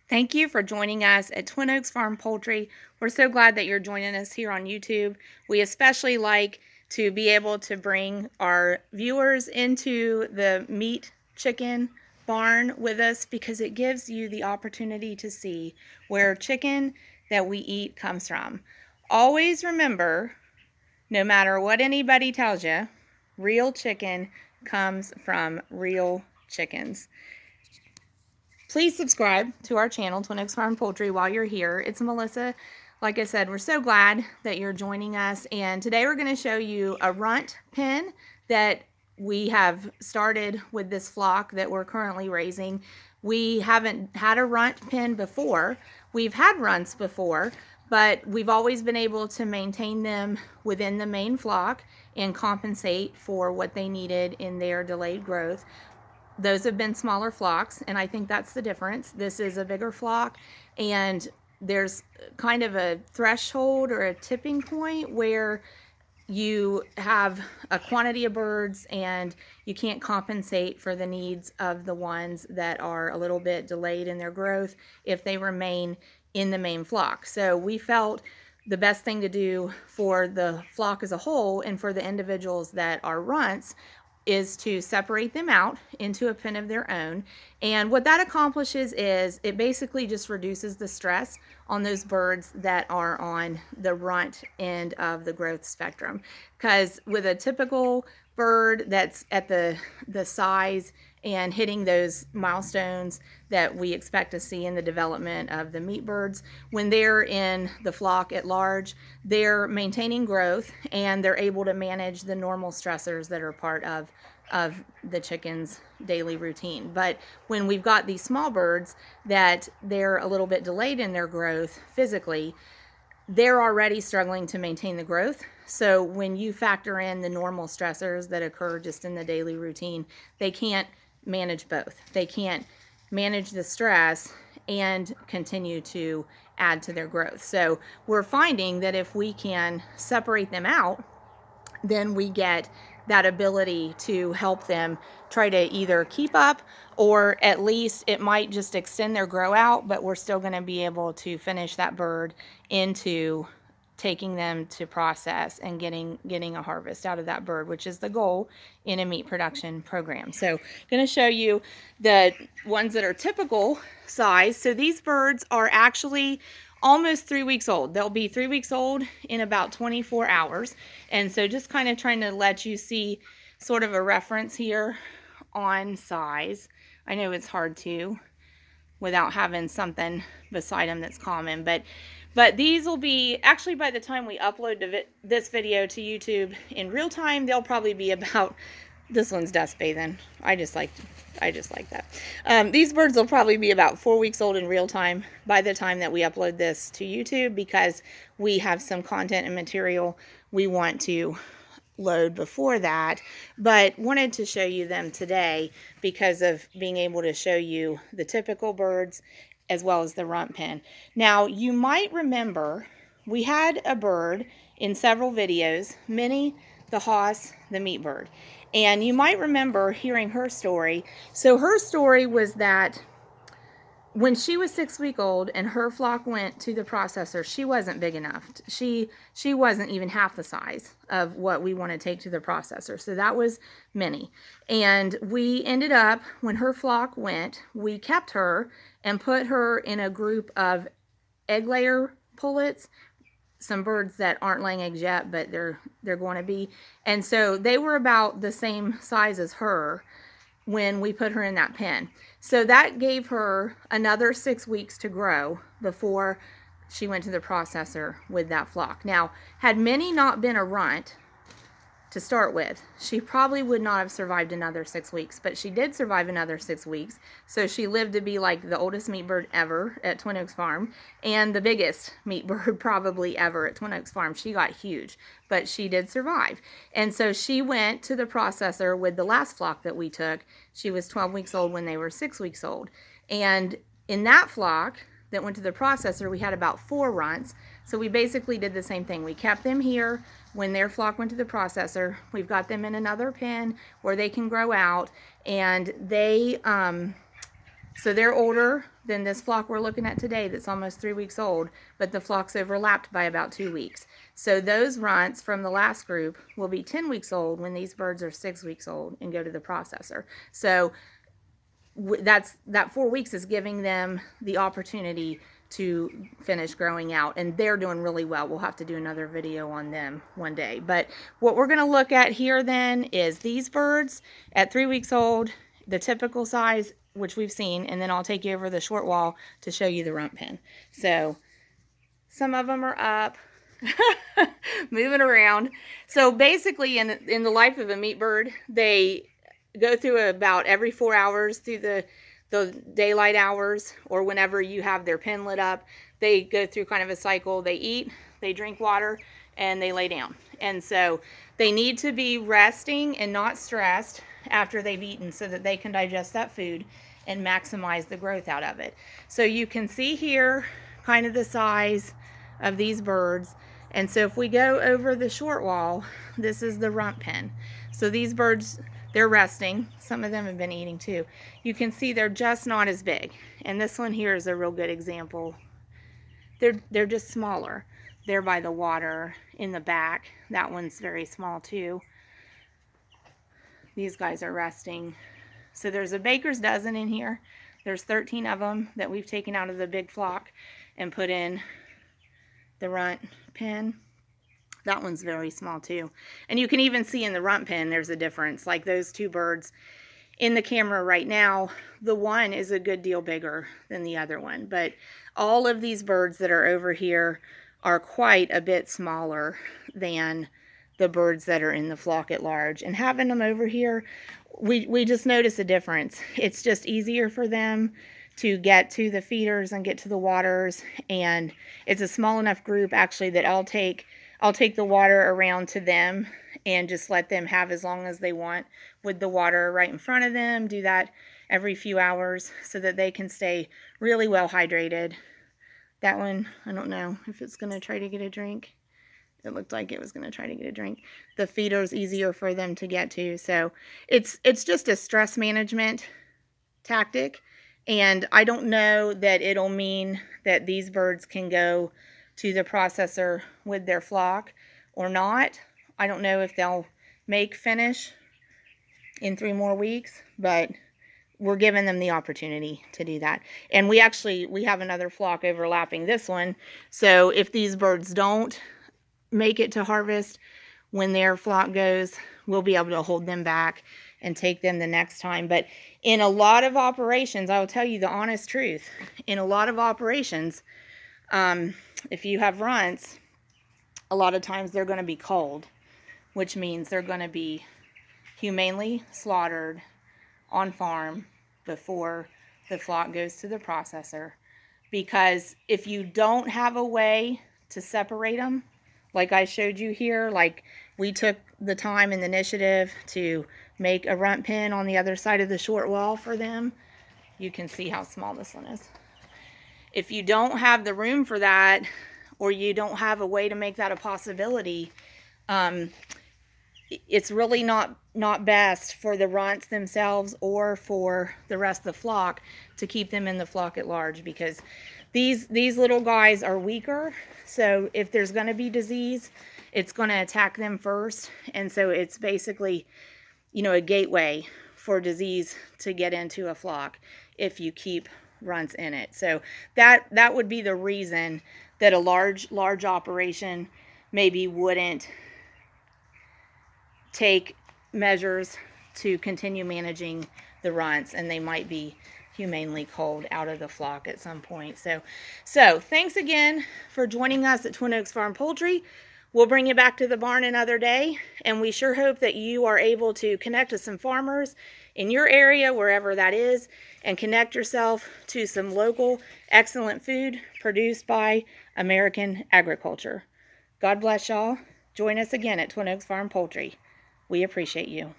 Thank you for joining us at Twin Oaks Farm Poultry. We're so glad that you're joining us here on YouTube. We especially like to be able to bring our viewers into the meat chicken barn with us because it gives you the opportunity to see where chicken that we eat comes from. Always remember, no matter what anybody tells you, real chicken comes from real chickens. Please subscribe to our channel, Twin Oaks Farm Poultry, while you're here. It's Melissa. Like I said, we're so glad that you're joining us. And today we're going to show you a runt pen that we have started with this flock that we're currently raising. We haven't had a runt pen before. We've had runts before, but we've always been able to maintain them within the main flock and compensate for what they needed in their delayed growth. Those have been smaller flocks, and I think that's the difference. This is a bigger flock, and there's kind of a threshold or a tipping point where you have a quantity of birds and you can't compensate for the needs of the ones that are a little bit delayed in their growth if they remain in the main flock. So we felt the best thing to do for the flock as a whole and for the individuals that are runts is to separate them out into a pen of their own. And what that accomplishes is it basically just reduces the stress on those birds that are on the runt end of the growth spectrum. Because with a typical bird that's at the size and hitting those milestones that we expect to see in the development of the meat birds, when they're in the flock at large, they're maintaining growth and they're able to manage the normal stressors that are part of the chicken's daily routine. But when we've got these small birds that they're a little bit delayed in their growth physically, they're already struggling to maintain the growth. So when you factor in the normal stressors that occur just in the daily routine, they can't manage both. They can't manage the stress and continue to add to their growth. So we're finding that if we can separate them out, then we get that ability to help them try to either keep up, or at least it might just extend their grow out, but we're still going to be able to finish that bird into taking them to process and getting a harvest out of that bird, which is the goal in a meat production program. So I'm going to show you the ones that are typical size. So these birds are actually almost 3 weeks old. They'll be 3 weeks old in about 24 hours. And so just kind of trying to let you see sort of a reference here on size. I know it's hard to without having something beside them that's common, but these will be, actually by the time we upload this video to YouTube in real time, they'll probably be about, this one's dust bathing. I just like that. These birds will probably be about 4 weeks old in real time by the time that we upload this to YouTube, because we have some content and material we want to load before that, but wanted to show you them today because of being able to show you the typical birds as well as the runt pen. Now, you might remember we had a bird in several videos, Minnie the Hoss, the meat bird. And you might remember hearing her story. So her story was that when she was 6 weeks old and her flock went to the processor, she wasn't big enough. She wasn't even half the size of what we want to take to the processor. So that was Minnie. And we ended up, when her flock went, we kept her and put her in a group of egg layer pullets, some birds that aren't laying eggs yet, but they're going to be. And so they were about the same size as her when we put her in that pen. So that gave her another 6 weeks to grow before she went to the processor with that flock. Now, had Minnie not been a runt to start with, she probably would not have survived another 6 weeks, but she did survive another 6 weeks. So she lived to be like the oldest meat bird ever at Twin Oaks Farm and the biggest meat bird probably ever at Twin Oaks Farm. She got huge, but she did survive. And so she went to the processor with the last flock that we took. She was 12 weeks old when they were 6 weeks old. And in that flock that went to the processor, we had about 4 runts. So we basically did the same thing. We kept them here when their flock went to the processor. We've got them in another pen where they can grow out, and they So they're older than this flock we're looking at today that's almost 3 weeks old, but the flock's overlapped by about 2 weeks. So those runts from the last group will be 10 weeks old when these birds are 6 weeks old and go to the processor. So that 4 weeks is giving them the opportunity to finish growing out, and they're doing really well. We'll have to do another video on them one day. But what we're going to look at here then is these birds at 3 weeks old, the typical size, which we've seen, and then I'll take you over the short wall to show you the runt pen. So some of them are up, moving around. So basically in the life of a meat bird, they go through about every 4 hours through the daylight hours, or whenever you have their pen lit up, they go through kind of a cycle. They eat, they drink water, and they lay down. And so they need to be resting and not stressed after they've eaten so that they can digest that food and maximize the growth out of it. So you can see here kind of the size of these birds. And so if we go over the short wall, this is the runt pen. So these birds, they're resting. Some of them have been eating too. You can see they're just not as big. And this one here is a real good example. They're just smaller. They're by the water in the back. That one's very small too. These guys are resting. So there's a baker's dozen in here. There's 13 of them that we've taken out of the big flock and put in the runt pen. That one's very small too. And you can even see in the runt pen there's a difference. Like those two birds in the camera right now, the one is a good deal bigger than the other one. But all of these birds that are over here are quite a bit smaller than the birds that are in the flock at large. And having them over here, we just notice a difference. It's just easier for them to get to the feeders and get to the waters. And it's a small enough group actually that I'll take the water around to them and just let them have as long as they want with the water right in front of them. Do that every few hours so that they can stay really well hydrated. That one, I don't know if it's going to try to get a drink. It looked like it was going to try to get a drink. The feeder's easier for them to get to. So it's just a stress management tactic. And I don't know that it'll mean that these birds can go to the processor with their flock or not. I don't know if they'll make finish in 3 more weeks, but we're giving them the opportunity to do that. And we have another flock overlapping this one. So if these birds don't make it to harvest when their flock goes, we'll be able to hold them back and take them the next time. But in a lot of operations, I will tell you the honest truth, in a lot of operations, if you have runts, a lot of times they're going to be culled, which means they're going to be humanely slaughtered on farm before the flock goes to the processor. Because if you don't have a way to separate them, like I showed you here, like we took the time and the initiative to make a runt pen on the other side of the short wall for them. You can see how small this one is. If you don't have the room for that, or you don't have a way to make that a possibility, it's really not best for the runts themselves or for the rest of the flock to keep them in the flock at large, because these little guys are weaker. So if there's going to be disease, it's going to attack them first. And so it's basically, a gateway for disease to get into a flock if you keep runts in it. So that would be the reason that a large operation maybe wouldn't take measures to continue managing the runts, and they might be humanely culled out of the flock at some point. So thanks again for joining us at Twin Oaks Farm Poultry. We'll bring you back to the barn another day, and we sure hope that you are able to connect with some farmers in your area, wherever that is, and connect yourself to some local excellent food produced by American agriculture. God bless y'all. Join us again at Twin Oaks Farm Poultry. We appreciate you.